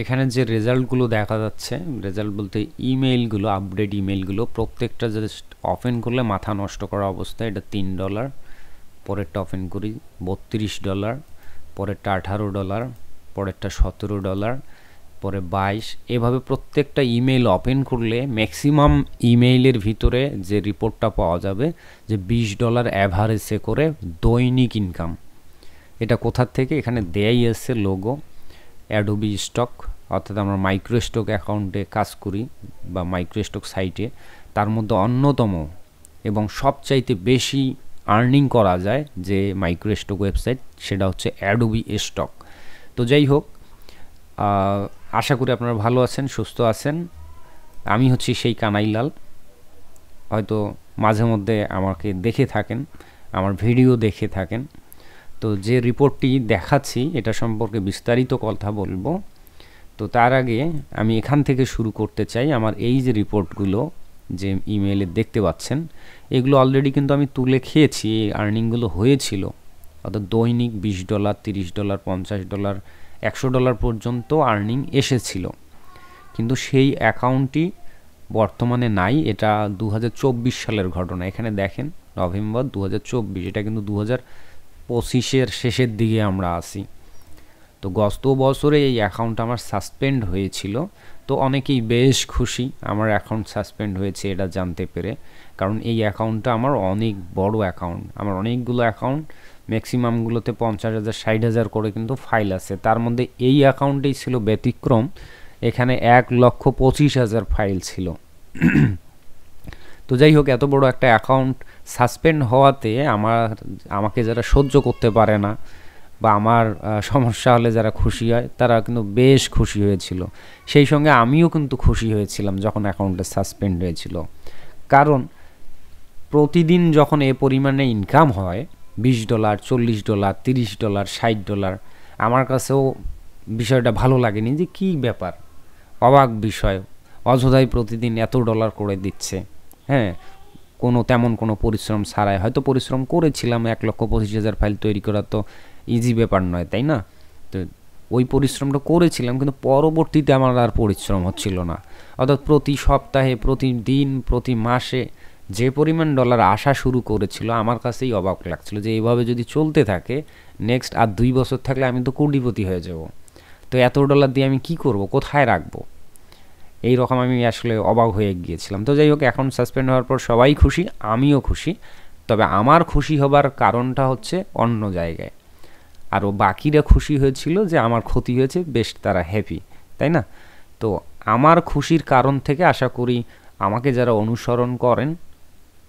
এখানে যে রেজাল্টগুলো দেখা যাচ্ছে, রেজাল্ট বলতে ইমেইলগুলো, আপডেট ইমেইলগুলো প্রত্যেকটা জাস্ট ওপেন করলে মাথা নষ্ট করা অবস্থা। এটা $3, পরেরটা ওপেন করি $32, পরেরটা $18, পরেরটা $17, পরে 22। এভাবে প্রত্যেকটা ইমেইল ওপেন করলে ম্যাক্সিমাম ইমেইলের ভিতরে যে রিপোর্টটা পাওয়া যাবে যে $20 অ্যাভারেজে করে দৈনিক ইনকাম। এটা কোথার থেকে? এখানে দেয়াই আছে লোগো, অ্যাডোবি স্টক, অর্থাৎ আমরা মাইক্রোস্টক অ্যাকাউন্টে কাজ করি বা মাইক্রোস্টক সাইটে। তার মধ্যে অন্যতম এবং সবচাইতে বেশি আর্নিং করা যায় যে মাইক্রোস্টক ওয়েবসাইট, সেটা হচ্ছে অ্যাডোবি স্টক। তো যাই হোক, আশা করি আপনারা ভালো আছেন, সুস্থ আছেন। আমি হচ্ছি সেই কানাইলাল। হয়তো মাঝে মধ্যে আমাকে দেখে থাকেন, আমার ভিডিও দেখে থাকেন। তো যে রিপোর্টটি দেখাচ্ছি এটা সম্পর্কে বিস্তারিত কথা বলবো। তো তার আগে আমি এখান থেকে শুরু করতে চাই। আমার এই যে রিপোর্টগুলো যে ইমেইলে দেখতে পাচ্ছেন, এগুলো অলরেডি কিন্তু আমি তুলে খেয়েছি। এই আর্নিংগুলো হয়েছিল, অর্থাৎ দৈনিক $20, $30, $50, $100 পর্যন্ত আর্নিং এসেছিল। কিন্তু সেই অ্যাকাউন্টটি বর্তমানে নাই। এটা 2024 সালের ঘটনা। এখানে দেখেন নভেম্বর 2024, এটা কিন্তু 2025-এর শেষের দিকে আমরা আসি। তো গত বছরে এই অ্যাকাউন্ট আমার সাসপেন্ড হয়েছিল। তো অনেকেই বেশ খুশি আমার অ্যাকাউন্ট সাসপেন্ড হয়েছে এটা জানতে পেরে, কারণ এই অ্যাকাউন্টটা আমার অনেক বড় অ্যাকাউন্ট। আমার অনেকগুলো অ্যাকাউন্ট, ম্যাক্সিমামগুলোতে 50,000 60,000 করে কিন্তু ফাইল আছে। তার মধ্যে এই অ্যাকাউন্টেই ছিল ব্যতিক্রম, এখানে 1,25,000 ফাইল ছিল। তো যাই হোক, এত বড় একটা অ্যাকাউন্ট সাসপেন্ড হওয়াতে আমাকে যারা সহ্য করতে পারে না বা আমার সমস্যা হলে যারা খুশি হয়, তারা কিন্তু বেশ খুশি হয়েছিল। সেই সঙ্গে আমিও কিন্তু খুশি হয়েছিলাম যখন অ্যাকাউন্টে সাসপেন্ড হয়েছিল। কারণ প্রতিদিন যখন এ পরিমাণে ইনকাম হয়, $20, $40, $30, $60, আমার কাছেও বিষয়টা ভালো লাগেনি যে কী ব্যাপার, অবাক বিষয়। অযথাই প্রতিদিন এত ডলার করে দিচ্ছে। হ্যাঁ, তেমন কোনো পরিশ্রম ছাড়াই। হয়তো পরিশ্রম করেছিলাম, 1,25,000 ফাইল তৈরি করা তো ইজি ব্যাপার নয়, তাই না? তো ওই পরিশ্রমটা করেছিলাম, কিন্তু পরবর্তীতে আমার আর পরিশ্রম হচ্ছিল না। অর্থাৎ প্রতি সপ্তাহে, প্রতিদিন, প্রতি মাসে যে পরিমাণ ডলার আসা শুরু করেছিল, আমার কাছেই অবাক লাগছিল যে এইভাবে যদি চলতে থাকে নেক্সট আর 2 বছর থাকলে আমি তো কোটিপতি হয়ে যাব। তো এত ডলার দিয়ে আমি কি করব, কোথায় রাখবো? এই রকম আমি আসলে অবাক হয়ে গিয়েছিলাম। তো যাই হোক, এখন সাসপেন্ড হওয়ার পর সবাই খুশি, আমিও খুশি। তবে আমার খুশি হবার কারণটা হচ্ছে অন্য জায়গায়। আরও বাকিরা খুশি হয়েছিল যে আমার ক্ষতি হয়েছে, বেশ তারা হ্যাপি, তাই না? তো আমার খুশির কারণ থেকে আশা করি আমাকে যারা অনুসরণ করেন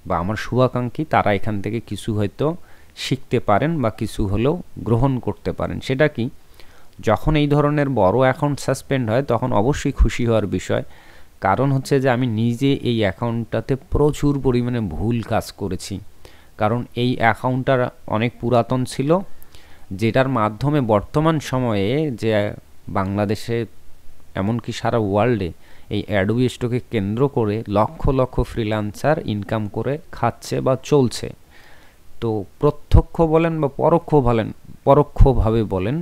বা আমার শুভাকাঙ্ক্ষী, তারা এখান থেকে কিছু হয়তো শিখতে পারেন বা কিছু হলেও গ্রহণ করতে পারেন। সেটা কি? যখন এই ধরনের বড় অ্যাকাউন্ট সাসপেন্ড হয় তখন অবশ্যই খুশি হওয়ার বিষয়। কারণ হচ্ছে যে আমি নিজে এই অ্যাকাউন্টটাতে প্রচুর পরিমাণে ভুল কাজ করেছি। কারণ এই অ্যাকাউন্টটা অনেক পুরাতন ছিল, যেটার মাধ্যমে বর্তমান সময়ে যে বাংলাদেশে এমনকি সারা ওয়ার্ল্ডে এই অ্যাডোবি স্টককে কেন্দ্র করে লক্ষ লক্ষ ফ্রিল্যান্সার ইনকাম করে খাচ্ছে বা চলছে। তো প্রত্যক্ষ বলেন বা পরোক্ষভাবে বলেন,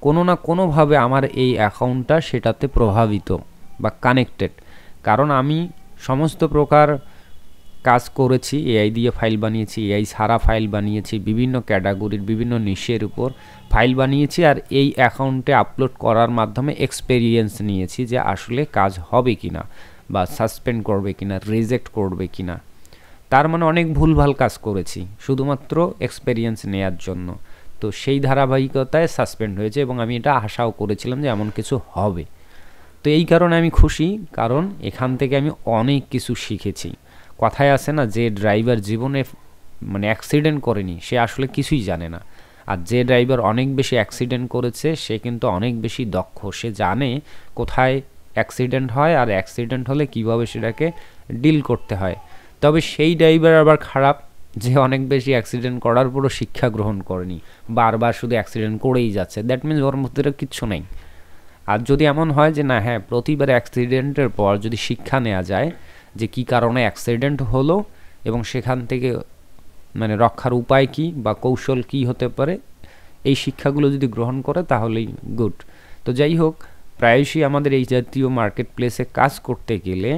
কোনো না কোনোভাবে আমার এই অ্যাকাউন্টটা সেটাতে প্রভাবিত বা কানেক্টেড। কারণ আমি সমস্ত প্রকার কাজ করেছি, এআই দিয়ে ফাইল বানিয়েছি, এআই ছাড়া ফাইল বানিয়েছি, বিভিন্ন ক্যাটাগরির বিভিন্ন নিশের উপর ফাইল বানিয়েছি, আর এই অ্যাকাউন্টে আপলোড করার মাধ্যমে এক্সপেরিয়েন্স নিয়েছি যে আসলে কাজ হবে কিনা বা সাসপেন্ড করবে কিনা, রিজেক্ট করবে কিনা। তার মানে অনেক ভুলভাল কাজ করেছি শুধুমাত্র এক্সপেরিয়েন্স নেয়ার জন্য। তো সেই ধারাবাহিকতায় সাসপেন্ড হয়েছে এবং আমি এটা আশাও করেছিলাম যে এমন কিছু হবে। তো এই কারণে আমি খুশি, কারণ এখান থেকে আমি অনেক কিছু শিখেছি। কথায় আছে না, যে ড্রাইভার জীবনে অ্যাক্সিডেন্ট করেনি সে আসলে কিছুই জানে না, আর যে ড্রাইভার অনেক বেশি অ্যাক্সিডেন্ট করেছে সে কিন্তু অনেক বেশি দক্ষ। সে জানে কোথায় অ্যাক্সিডেন্ট হয় আর অ্যাক্সিডেন্ট হলে কিভাবে সেটাকে ডিল করতে হয়। তবে সেই ড্রাইভার আবার খারাপ যে অনেক বেশি অ্যাক্সিডেন্ট করার পরও শিক্ষা গ্রহণ করেনি, বারবার শুধু অ্যাক্সিডেন্ট করেই যাচ্ছে। দ্যাট মিনস ওর মধ্যে কিচ্ছু নেই। আর যদি এমন হয় যে না, হ্যাঁ, প্রতিবার অ্যাক্সিডেন্টের পর যদি শিক্ষা নেওয়া যায় যে কী কারণে অ্যাক্সিডেন্ট হলো এবং সেখান থেকে রক্ষার উপায় কী বা কৌশল কী হতে পারে, এই শিক্ষাগুলো যদি গ্রহণ করে তাহলেই গুড। তো যাই হোক, প্রায়শই আমাদের এই জাতীয় মার্কেট প্লেসে কাজ করতে গেলে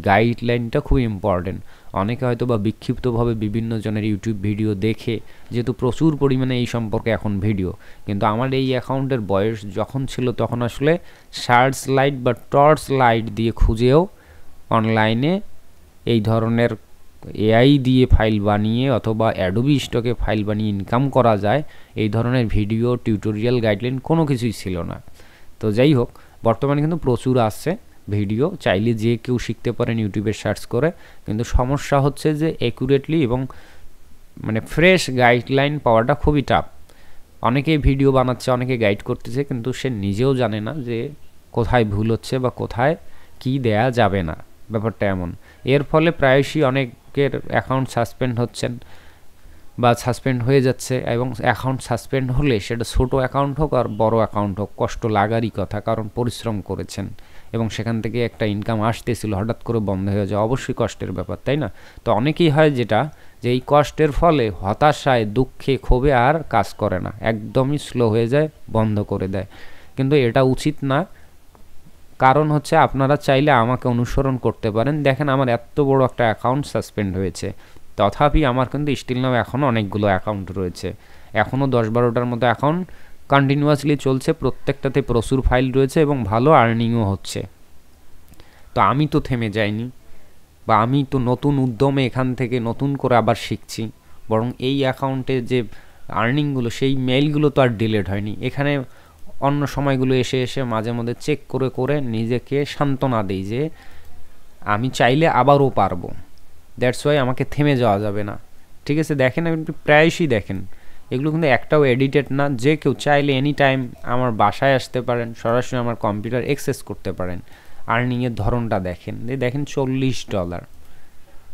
গাইডলাইনটা খুব ইম্পর্টেন্ট। অনেকে হয়তো বা বিক্ষিপ্তভাবে বিভিন্ন জনের ইউটিউব ভিডিও দেখে, যেহেতু প্রচুর পরিমাণে এই সম্পর্কে এখন ভিডিও, কিন্তু আমার এই অ্যাকাউন্টের বয়স যখন ছিল তখন আসলে সার্চ লাইট বা টর্চ লাইট দিয়ে খুঁজেও অনলাইনে এই ধরনের এআই দিয়ে ফাইল বানিয়ে অথবা অ্যাডোবি স্টকে ফাইল বানিয়ে ইনকাম করা যায়, এই ধরনের ভিডিও টিউটোরিয়াল গাইডলাইন কোনো কিছুই ছিল না। তো যাই হোক, বর্তমানে কিন্তু প্রচুর আসছে ভিডিও, চাইলে যে কেউ শিখতে পারেন ইউটিউবে সার্চ করে। কিন্তু সমস্যা হচ্ছে যে অ্যাকুরেটলি এবং মানে ফ্রেশ গাইডলাইন পাওয়াটা খুবই টাফ। অনেকেই ভিডিও বানাচ্ছে, অনেকে গাইড করতেছে, কিন্তু সে নিজেও জানে না যে কোথায় ভুল হচ্ছে বা কোথায় কি দেয়া যাবে না, ব্যাপারটা এমন। এর ফলে প্রায়শই অনেকের অ্যাকাউন্ট সাসপেন্ড হচ্ছেন বা সাসপেন্ড হয়ে যাচ্ছে, এবং অ্যাকাউন্ট সাসপেন্ড হলে সেটা ছোটো অ্যাকাউন্ট হোক আর বড় অ্যাকাউন্ট হোক, কষ্ট লাগারই কথা, কারণ পরিশ্রম করেছেন এবং সেখান থেকে একটা ইনকাম আসতেছিল, হঠাৎ করে বন্ধ হয়ে যায়, অবশ্যই কষ্টের ব্যাপার, তাই না? তো অনেকেই হয় যেটা, যে এই কষ্টের ফলে হতাশায়, দুঃখে, ক্ষোভে আর কাজ করে না, একদমই স্লো হয়ে যায়, বন্ধ করে দেয়। কিন্তু এটা উচিত না। কারণ হচ্ছে আপনারা চাইলে আমাকে অনুসরণ করতে পারেন। দেখেন আমার এত বড় একটা অ্যাকাউন্ট সাসপেন্ড হয়েছে, তথাপি আমার কিন্তু স্টিল নাও এখনও অনেকগুলো অ্যাকাউন্ট রয়েছে, এখনও 10-12টার মতো অ্যাকাউন্ট কন্টিনিউয়াসলি চলছে, প্রত্যেকটাতে প্রচুর ফাইল রয়েছে এবং ভালো আর্নিংও হচ্ছে। তো আমি তো থেমে যাইনি, বা আমি তো নতুন উদ্যমে এখান থেকে নতুন করে আবার শিখছি, বরং এই অ্যাকাউন্টে যে আর্নিংগুলো, সেই মেইলগুলো তো আর ডিলিট হয়নি। এখানে অন্য সময়গুলো এসে এসে মাঝে মধ্যে চেক করে করে নিজেকে সান্ত্বনা দিই যে আমি চাইলে আবারও পারবো, দ্যাটস ওয়াই আমাকে থেমে যাওয়া যাবে না। ঠিক আছে, দেখেন আপনি প্রায়শই দেখেন এগুলো কিন্তু একটাও এডিটেড না, যে কেউ চাইলে এনি টাইম আমার বাসায় আসতে পারেন, সরাসরি আমার কম্পিউটার অ্যাক্সেস করতে পারেন। আর্নিংয়ের ধরনটা দেখেন, দেখেন $40।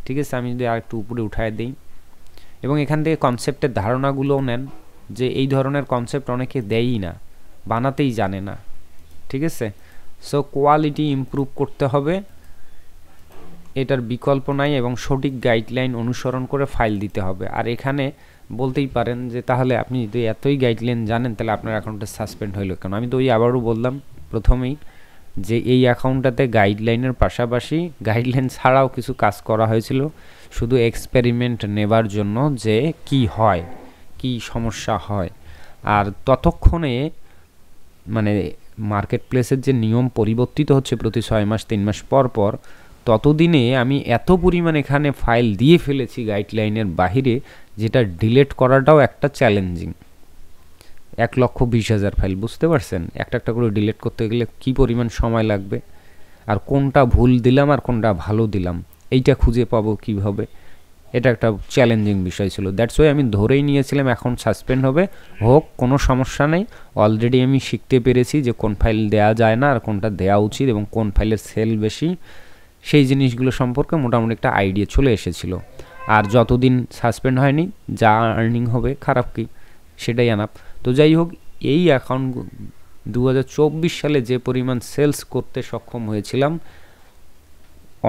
ঠিক আছে, আমি যদি আর একটু উপরে উঠায় দিই এবং এখান থেকে কনসেপ্টের ধারণাগুলোও নেন, যে এই ধরনের কনসেপ্ট অনেকে দেয়ই না, বানাতেই জানে না। ঠিক আছে, সো কোয়ালিটি ইমপ্রুভ করতে হবে, এটার বিকল্প নাই, এবং সঠিক গাইডলাইন অনুসরণ করে ফাইল দিতে হবে। আর এখানে বলতেই পারেন যে তাহলে আপনি যদি এতই গাইডলাইন জানেন, তাহলে আপনার অ্যাকাউন্টটা সাসপেন্ড হইল কেন? আমি তো ওই আবারও বললাম প্রথমেই যে এই অ্যাকাউন্টটাতে গাইডলাইনের পাশাপাশি গাইডলাইন ছাড়াও কিছু কাজ করা হয়েছিল, শুধু এক্সপেরিমেন্ট নেবার জন্য যে কি হয়, কি সমস্যা হয়। আর ততক্ষণে মানে মার্কেট প্লেসের যে নিয়ম পরিবর্তিত হচ্ছে প্রতি 6 মাস 3 মাস পর পর, ততদিনে আমি এত পরিমাণ এখানে ফাইল দিয়ে ফেলেছি গাইডলাইনের বাহিরে, যেটা ডিলিট করাটাও একটা চ্যালেঞ্জিং। 1,20,000 ফাইল, বুঝতে পারছেন? একটা একটা করে ডিলিট করতে গেলে কি পরিমাণ সময় লাগবে, আর কোনটা ভুল দিলাম আর কোনটা ভালো দিলাম এইটা খুঁজে পাবো কিভাবে, এটা একটা চ্যালেঞ্জিং বিষয় ছিল। দ্যাটস ওয়াই আমি ধরেই নিয়েছিলাম অ্যাকাউন্ট সাসপেন্ড হবে, হোক কোনো সমস্যা নেই। অলরেডি আমি শিখতে পেরেছি যে কোন ফাইল দেওয়া যায় না আর কোনটা দেওয়া উচিত এবং কোন ফাইলের সেল বেশি, সেই জিনিসগুলো সম্পর্কে মোটামুটি একটা আইডিয়া চলে এসেছিল। আর যতদিন সাসপেন্ড হয়নি, যা আর্নিং হবে খারাপ কি, সেটাই আনাপ। তো যাই হোক, এই অ্যাকাউন্ট 2024 সালে যে পরিমাণ সেলস করতে সক্ষম হয়েছিলাম,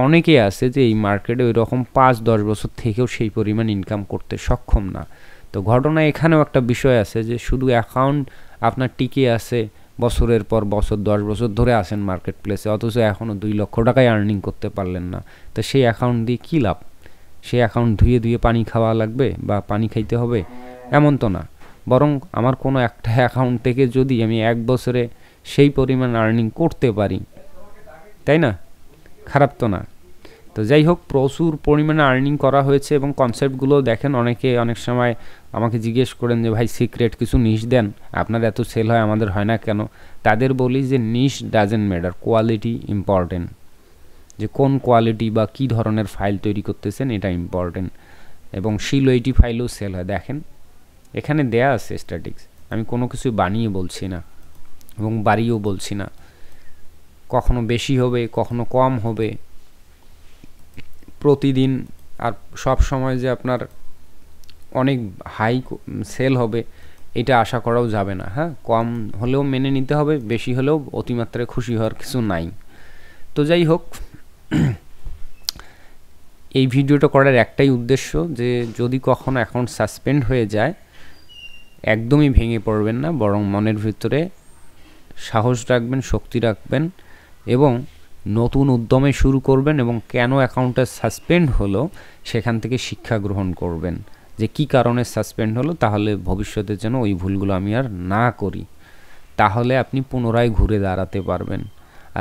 অনেকে আছে যে এই মার্কেটে ওই রকম 5-10 বছর থেকেও সেই পরিমাণ ইনকাম করতে সক্ষম না। তো ঘটনা এখানেও একটা বিষয় আছে যে শুধু অ্যাকাউন্ট আপনার টিকে আছে বছরের পর বছর, 10 বছর ধরে আসেন মার্কেট প্লেসে, অথচ এখনও 2 লক্ষ টাকায় আর্নিং করতে পারলেন না। তো সেই অ্যাকাউন্ট দিয়ে কী লাভ? সেই অ্যাকাউন্ট ধুয়ে ধুয়ে পানি খাওয়া লাগবে বা পানি খাইতে হবে, এমন তো না। বরং আমার কোনো একটা অ্যাকাউন্ট থেকে যদি আমি 1 বছরে সেই পরিমাণ আর্নিং করতে পারি, তাই না? খারাপ তো না। তো যাই হোক, প্রচুর পরিমাণে আর্নিং করা হয়েছে এবং কনসেপ্টগুলো দেখেন, অনেকে অনেক সময় আমাকে জিজ্ঞেস করেন যে ভাই সিক্রেট কিছু নিশ দেন, আপনার এত সেল হয় আমাদের হয় না কেন? তাদের বলি যে নিশ ডাজেন্ট ম্যাটার, কোয়ালিটি ইম্পর্টেন্ট। যে কোন কোয়ালিটি বা কী ধরনের ফাইল তৈরি করতেছেন এটা ইম্পর্টেন্ট, এবং C80 ফাইলও সেল হয়। দেখেন এখানে দেয়া আছে স্ট্যাটিক্স, আমি কোনো কিছু বানিয়ে বলছি না এবং বাড়িয়েও বলছি না, কখনো বেশি হবে কখনো কম হবে প্রতিদিন, আর সব সময় যে আপনার অনেক হাই সেল হবে এটা আশা করাও যাবে না। হ্যাঁ, কম হলেও মেনে নিতে হবে, বেশি হলেও অতিমাত্রায় খুশি হওয়ার কিছু নাই। তো যাই হোক, এই ভিডিওটা করার একটাই উদ্দেশ্য যে যদি কখনো অ্যাকাউন্ট সাসপেন্ড হয়ে যায় একদমই ভেঙে পড়বেন না, বরং মনের ভিতরে সাহস রাখবেন, শক্তি রাখবেন এবং নতুন উদ্যমে শুরু করবেন এবং কেন অ্যাকাউন্টটা সাসপেন্ড হলো সেখান থেকে শিক্ষা গ্রহণ করবেন যে কি কারণে সাসপেন্ড হলো, তাহলে ভবিষ্যতে যেন ওই ভুলগুলো আমি আর না করি। তাহলে আপনি পুনরায় ঘুরে দাঁড়াতে পারবেন।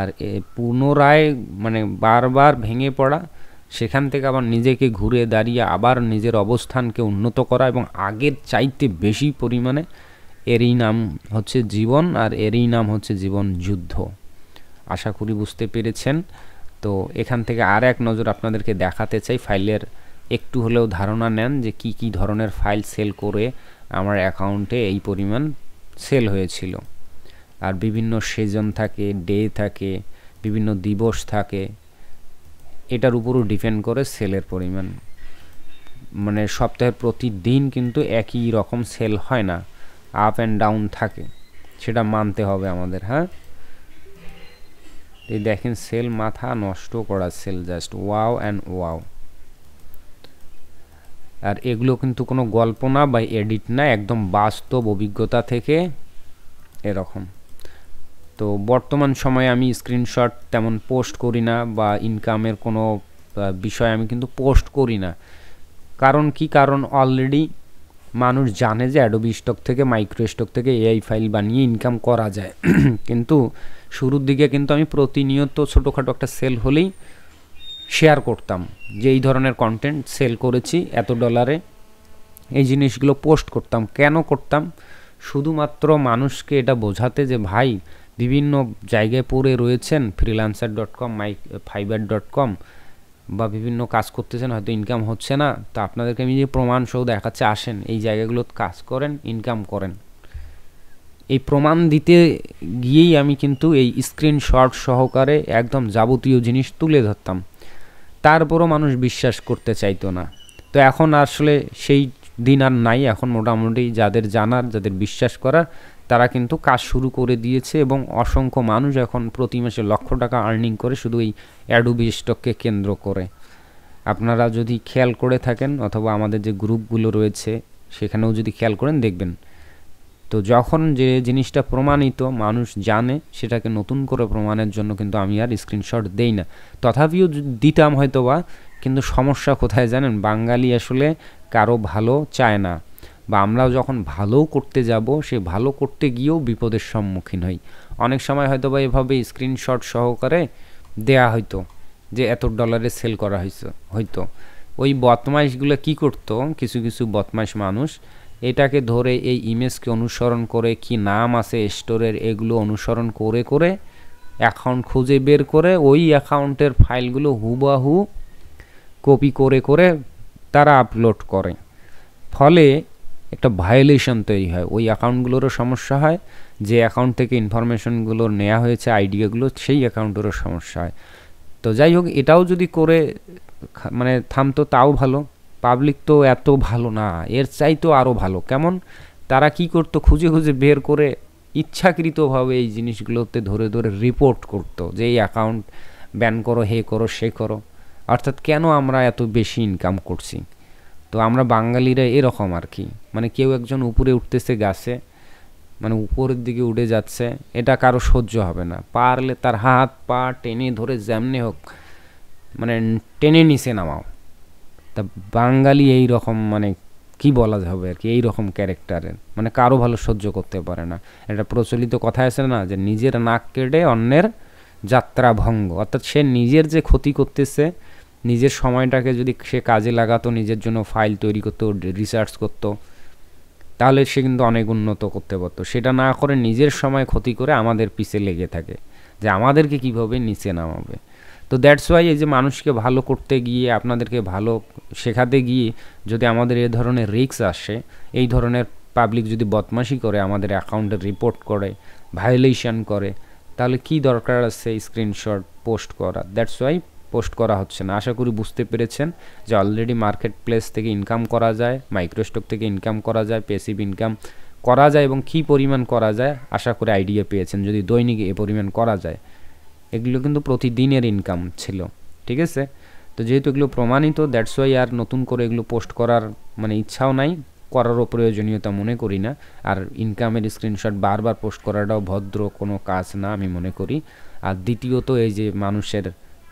আর পুনরায় মানে বারবার ভেঙে পড়া, সেখান থেকে আবার নিজেকে ঘুরে দাঁড়িয়ে আবার নিজের অবস্থানকে উন্নত করা এবং আগের চাইতে বেশি পরিমাণে, এরই নাম হচ্ছে জীবন, আর এরই নাম হচ্ছে জীবন যুদ্ধ। আশা করি বুঝতে পেরেছেন। তো এখান থেকে আর এক নজর আপনাদেরকে দেখাতে চাই, ফাইলের একটু হলেও ধারণা নেন যে কি কি ধরনের ফাইল সেল করে আমার অ্যাকাউন্টে এই পরিমাণ সেল হয়েছিল। আর বিভিন্ন সিজন থাকে, ডে থাকে, বিভিন্ন দিবস থাকে, এটার উপরও ডিপেন্ড করে সেলের পরিমাণ। মানে সপ্তাহের প্রতিদিন কিন্তু একই রকম সেল হয় না, আপ অ্যান্ড ডাউন থাকে, সেটা মানতে হবে আমাদের। হ্যাঁ, এই দেখেন সেল, মাথা নষ্ট করা sale, just wow and wow. আর এগুলো কিন্তু কোনো গল্প না বা এডিট না, একদম বাস্তব অভিজ্ঞতা থেকে এরকম। তো বর্তমান সময়ে আমি স্ক্রিনশট তেমন পোস্ট করি না, বা ইনকামের কোনো বিষয় আমি কিন্তু পোস্ট করি না। কারণ কি? কারণ অলরেডি মানুষ জানে যে অ্যাডোবি স্টক থেকে, মাইক্রো স্টক থেকে এআই ফাইল বানিয়ে ইনকাম করা যায়। কিন্তু শুরুর দিকে কিন্তু আমি প্রতিনিয়ত ছোটোখাটো একটা সেল হলেই শেয়ার করতাম যে এই ধরনের কন্টেন্ট সেল করেছি এত ডলারে, এই জিনিসগুলো পোস্ট করতাম। কেন করতাম? শুধুমাত্র মানুষকে এটা বোঝাতে যে ভাই বিভিন্ন জায়গায় পড়ে রয়েছেন, freelancer.com, fiverr.com, বা বিভিন্ন কাজ করতেছেন, হয়তো ইনকাম হচ্ছে না, তো আপনাদেরকে আমি যে প্রমাণ সহ দেখাচ্ছে, আসেন এই জায়গাগুলোতে কাজ করেন, ইনকাম করেন। এই প্রমাণ দিতে গিয়েই আমি কিন্তু এই স্ক্রিনশট সহকারে একদম যাবতীয় জিনিস তুলে ধরতাম। তারপরও মানুষ বিশ্বাস করতে চাইতো না। তো এখন আসলে সেই দিন আর নাই। এখন মোটামুটি যাদের জানার, যাদের বিশ্বাস করার, তারা কিন্তু কাজ শুরু করে দিয়েছে এবং অসংখ্য মানুষ এখন প্রতি মাসে লক্ষ টাকা আর্নিং করে শুধু এই অ্যাডোবি স্টককে কেন্দ্র করে। আপনারা যদি খেয়াল করে থাকেন, অথবা আমাদের যে গ্রুপগুলো রয়েছে সেখানেও যদি খেয়াল করেন দেখবেন, তো যখন যে জিনিসটা প্রমাণিত মানুষ জানে, সেটাকে নতুন করে প্রমাণের জন্য কিন্তু আমি আর স্ক্রিনশট দেই না। তথাপিও দিতাম হয়তো বা, কিন্তু সমস্যা কোথায় জানেন? বাঙালি আসলে কারো ভালো চায় না, বা আমরাও যখন ভালো করতে যাব, সে ভালো করতে গিয়েও বিপদের সম্মুখীন হই। অনেক সময় হয়তো বা এভাবে স্ক্রিনশট সহকারে দেয়া হয়তো যে এত ডলারে সেল করা হয়তো ওই বদমাইশগুলো কি করতো, কিছু কিছু বদমাইশ মানুষ এটাকে ধরে এই ইমেজকে অনুসরণ করে, কি নাম আছে স্টোরের, এগুলো অনুসরণ করে করে অ্যাকাউন্ট খুঁজে বের করে ওই অ্যাকাউন্টের ফাইলগুলো হুবাহু কপি করে করে তারা আপলোড করে। ফলে একটা ভায়োলেশন তৈরি হয়, ওই অ্যাকাউন্টগুলোরও সমস্যা হয়, যে অ্যাকাউন্ট থেকে ইনফরমেশনগুলো নেওয়া হয়েছে, আইডিয়াগুলো, সেই অ্যাকাউন্টেরও সমস্যা হয়। তো যাই হোক, এটাও যদি করে মানে থামতো তাও ভালো। পাবলিক তো এত ভালো না, এর চাইতো আরও ভালো। কেমন? তারা কি করতো, খুঁজে খুঁজে বের করে ইচ্ছাকৃতভাবে এই জিনিসগুলোতে ধরে ধরে রিপোর্ট করতো যে এই অ্যাকাউন্ট ব্যান করো, হে করো, সে করো। অর্থাৎ কেন আমরা এত বেশি ইনকাম করছি। তো আমরা বাঙালিরা এরকম আর কি, মানে কেউ একজন উপরে উঠতেছে গাছে, মানে উপরের দিকে উঠে যাচ্ছে, এটা কারো সহ্য হবে না। পারলে তার হাত পা টেনে ধরে যেমনি হোক মানে টেনে নিচে নামাও। তা বাঙালি এই রকম, মানে কি বলা যাবে আর কি, এই রকম ক্যারেক্টারের, মানে কারো ভালো সহ্য করতে পারে না। এটা প্রচলিত কথা আছে না, যে নিজের নাক কেটে অন্যের যাত্রা ভঙ্গ। অর্থাৎ সে নিজের যে ক্ষতি করতেছে, নিজের সময়টাকে যদি সে কাজে লাগাতো, নিজের জন্য ফাইল তৈরি করতো, রিসার্চ করতো, তাহলে সে কিন্তু অনেক উন্নত করতে পারতো। সেটা না করে নিজের সময় ক্ষতি করে আমাদের পিছে লেগে থাকে যে আমাদেরকে কিভাবে নিচে নামাবে। তো দ্যাটস ওয়াই এই যে মানুষকে ভালো করতে গিয়ে, আপনাদেরকে ভালো শেখাতে গিয়ে যদি আমাদের এ ধরনের রিস্ক আসে, এই ধরনের পাবলিক যদি বদমাশি করে, আমাদের অ্যাকাউন্টে রিপোর্ট করে, ভায়োলেশন করে, তাহলে কি দরকার আছে স্ক্রিনশট পোস্ট করা? দ্যাটস ওয়াই পোস্ট করা হচ্ছে না। আশা করি বুঝতে পেরেছেন যে অলরেডি মার্কেট প্লেস থেকে ইনকাম করা যায়, মাইক্রোস্টক থেকে ইনকাম করা যায়, প্যাসিভ ইনকাম করা যায়, এবং কী পরিমাণ করা যায় আশা করি আইডিয়া পেয়েছেন। যদি দৈনিক এ পরিমাণ করা যায়, এগুলো কিন্তু প্রতিদিনের ইনকাম ছিল, ঠিক আছে? তো যেহেতু এগুলো প্রমাণিত, দ্যাটস ওয়াই আর নতুন করে এগুলো পোস্ট করার মানে ইচ্ছাও নাই, করারও প্রয়োজনীয়তা মনে করি না। আর ইনকামের স্ক্রিনশট বারবার পোস্ট করাটাও ভদ্র কোনো কাজ না আমি মনে করি। আর দ্বিতীয়ত এই যে মানুষের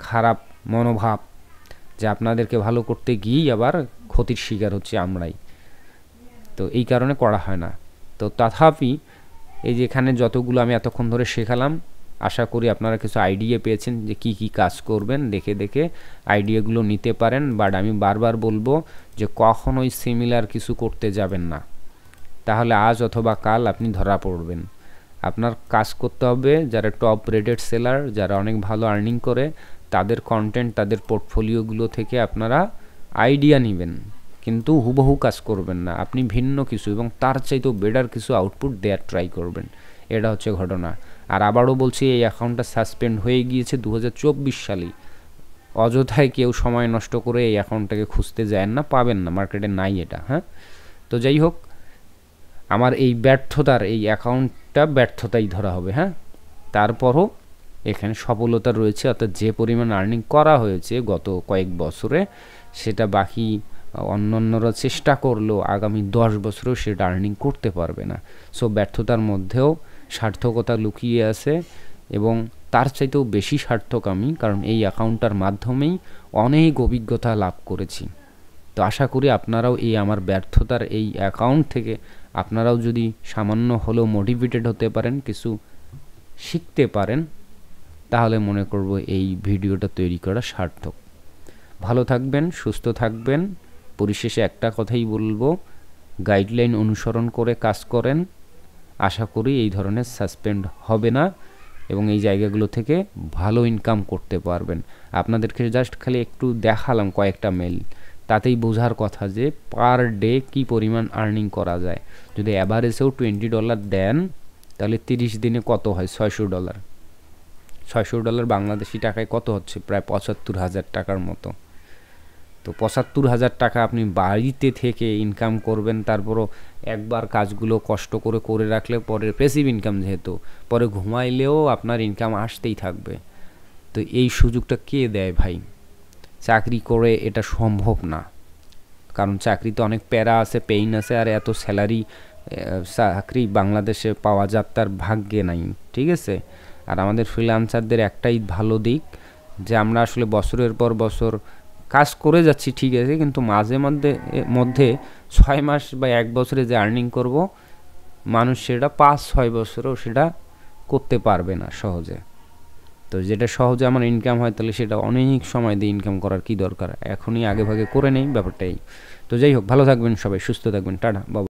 খারাপ মনোভাব, যে আপনাদেরকে ভালো করতে গিয়েই আবার ক্ষতির শিকার হচ্ছে আমরাই, তো এই কারণে করা হয় না। তো তথাপি এই যে এখানে যতগুলো আমি এতক্ষণ ধরে শেখালাম, আশা করি আপনারা কিছু আইডিয়া পেয়েছেন যে কি কি কাজ করবেন, দেখে দেখে আইডিয়াগুলো নিতে পারেন। বাট আমি বারবার বলবো যে কখনোই সিমিলার কিছু করতে যাবেন না, তাহলে আজ অথবা কাল আপনি ধরা পড়বেন। আপনার কাজ করতে হবে যারা টপ রেটেড সেলার, যারা অনেক ভালো আর্নিং করে, তাদের কন্টেন্ট, তাদের পোর্টফোলিওগুলো থেকে আপনারা আইডিয়া নেবেন, কিন্তু হুবহু কাজ করবেন না। আপনি ভিন্ন কিছু এবং তার চাইতেও বেটার কিছু আউটপুট দেওয়ার ট্রাই করবেন, এটা হচ্ছে ঘটনা। আর আবারও বলছি, এই অ্যাকাউন্টটা সাসপেন্ড হয়ে গিয়েছে 2024 সালেই। অযথায় কেউ সময় নষ্ট করে এই অ্যাকাউন্টটাকে খুঁজতে যায় না, পাবেন না, মার্কেটে নাই এটা। হ্যাঁ, তো যাই হোক, আমার এই ব্যর্থতার, এই অ্যাকাউন্টটা ব্যর্থতাই ধরা হবে। হ্যাঁ, তারপরও এখানে সফলতা রয়েছে, অর্থাৎ যে পরিমাণ আর্নিং করা হয়েছে গত কয়েক বছরে, সেটা বাকি অন্যান্যরা চেষ্টা করলেও আগামী 10 বছরেও সেটা আর্নিং করতে পারবে না। সো ব্যর্থতার মধ্যেও সার্থকতা লুকিয়ে আছে, এবং তার চাইতেও বেশি সার্থক আমি, কারণ এই অ্যাকাউন্টটার মাধ্যমেই অনেক অভিজ্ঞতা লাভ করেছি। তো আশা করি আপনারাও এই আমার ব্যর্থতার এই অ্যাকাউন্ট থেকে আপনারাও যদি সামান্য হলেও মোটিভেটেড হতে পারেন, কিছু শিখতে পারেন, তাহলে মনে করব এই ভিডিওটা তৈরি করা সার্থক। ভালো থাকবেন, সুস্থ থাকবেন। পরিশেষে একটা কথাই বলবো, গাইডলাইন অনুসরণ করে কাজ করেন, আশা করি এই ধরনের সাসপেন্ড হবে না এবং এই জায়গাগুলো থেকে ভালো ইনকাম করতে পারবেন। আপনাদেরকে জাস্ট খালি একটু দেখালাম কয়েকটা মেল, তাতেই বোঝার কথা যে পার ডে কী পরিমাণ আর্নিং করা যায়। যদি অ্যাভারেজেও $20 দেন, তাহলে 30 দিনে কত হয়? $600। $600 বাংলাদেশি টাকায় কত হচ্ছে? প্রায় ৭৫,০০০ টাকার মতো। তো ৭৫,০০০ টাকা আপনি বাড়িতে থেকে ইনকাম করবেন, তারপরও একবার কাজগুলো কষ্ট করে করে রাখলে পরে প্যাসিভ ইনকাম, যেহেতু পরে ঘুমাইলেও আপনার ইনকাম আসতেই থাকবে। তো এই সুযোগটা কে দেয় ভাই? চাকরি করে এটা সম্ভব না, কারণ চাকরিতে অনেক প্যারা আছে, পেইন আছে, আর এত স্যালারি চাকরি বাংলাদেশে পাওয়া যার তার ভাগ্যে নাই, ঠিক আছে? আর আমাদের ফ্রিল্যান্সারদের একটাই ভালো দিক যে আমরা আসলে বছরের পর বছর কাজ করে যাচ্ছি, ঠিক আছে, কিন্তু মাঝে মধ্যে 6 মাস বা 1 বছরে যে আর্নিং করব, মানুষ সেটা 5-6 বছরেও সেটা করতে পারবে না সহজে। তো যেটা সহজে আমার ইনকাম হয়, তাহলে সেটা অনেক সময় দিয়ে ইনকাম করার কি দরকার? এখনই আগে ভাগে করে নেই ব্যাপারটাই। তো যাই হোক, ভালো থাকবেন সবাই, সুস্থ থাকবেন, টাটা, বাবা।